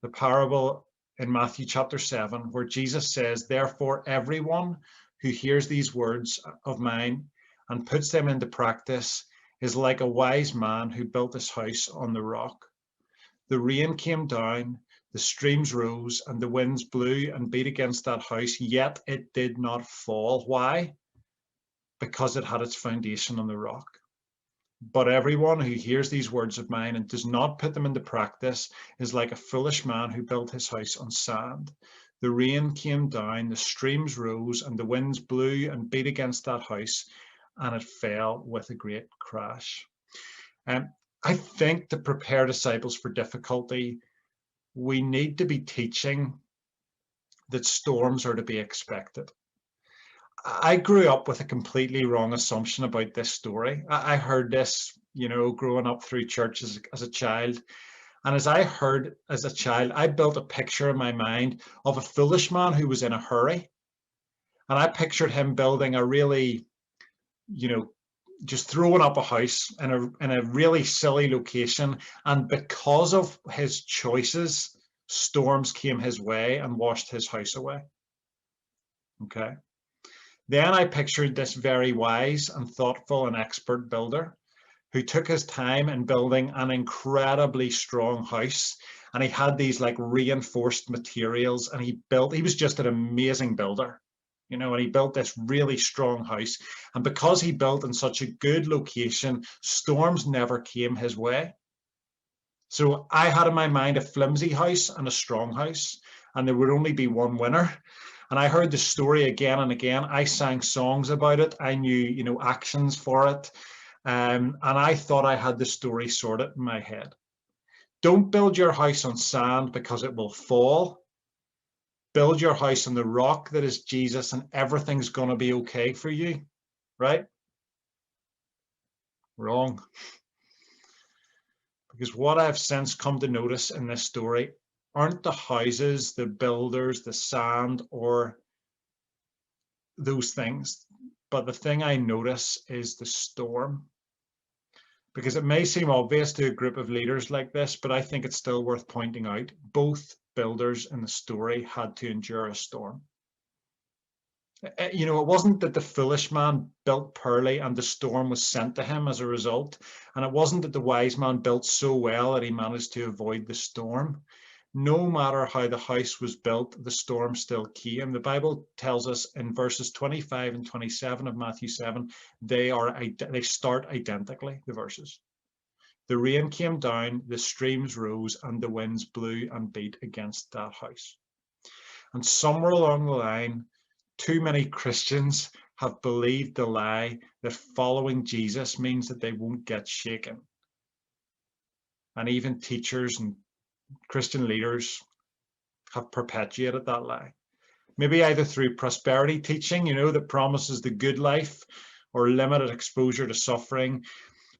the parable in Matthew chapter 7, where Jesus says, "Therefore, everyone who hears these words of mine and puts them into practice is like a wise man who built his house on the rock. The rain came down, the streams rose, and the winds blew and beat against that house, yet it did not fall." Why? Because it had its foundation on the rock. But everyone who hears these words of mine and does not put them into practice is like a foolish man who built his house on sand. The rain came down, the streams rose, and the winds blew and beat against that house, and it fell with a great crash. And I think to prepare disciples for difficulty, we need to be teaching that storms are to be expected. I grew up with a completely wrong assumption about this story. I heard this, growing up through church as a child. And as I heard as a child, I built a picture in my mind of a foolish man who was in a hurry. And I pictured him building a really, just throwing up a house in a really silly location. And because of his choices, storms came his way and washed his house away. Okay. Then I pictured this very wise and thoughtful and expert builder who took his time in building an incredibly strong house. And he had these like reinforced materials, and he was just an amazing builder, and he built this really strong house. And because he built in such a good location, storms never came his way. So I had in my mind a flimsy house and a strong house, and there would only be one winner. And I heard the story again and again. I sang songs about it. I knew, actions for it. And I thought I had the story sorted in my head. Don't build your house on sand because it will fall. Build your house on the rock that is Jesus, and everything's going to be okay for you, right? Wrong. Because what I've since come to notice in this story aren't the houses, the builders, the sand, or those things. But the thing I notice is the storm. Because it may seem obvious to a group of leaders like this, but I think it's still worth pointing out. Both builders in the story had to endure a storm. It wasn't that the foolish man built poorly and the storm was sent to him as a result. And it wasn't that the wise man built so well that he managed to avoid the storm. No matter how the house was built, the storm still came. The Bible tells us in verses 25 and 27 of Matthew 7, they start identically, the verses. The rain came down, the streams rose, and the winds blew and beat against that house. And somewhere along the line, too many Christians have believed the lie that following Jesus means that they won't get shaken. And even teachers and Christian leaders have perpetuated that lie. Maybe either through prosperity teaching, that promises the good life, or limited exposure to suffering.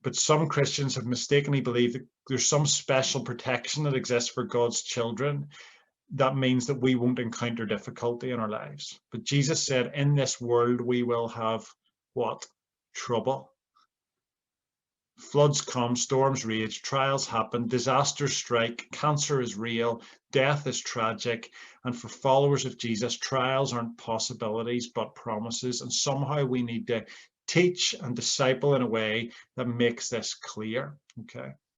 But some Christians have mistakenly believed that there's some special protection that exists for God's children. That means that we won't encounter difficulty in our lives. But Jesus said, in this world, we will have what? Trouble. Floods come, storms rage, trials happen, disasters strike, cancer is real, death is tragic. And for followers of Jesus, trials aren't possibilities, but promises. And somehow we need to teach and disciple in a way that makes this clear. Okay.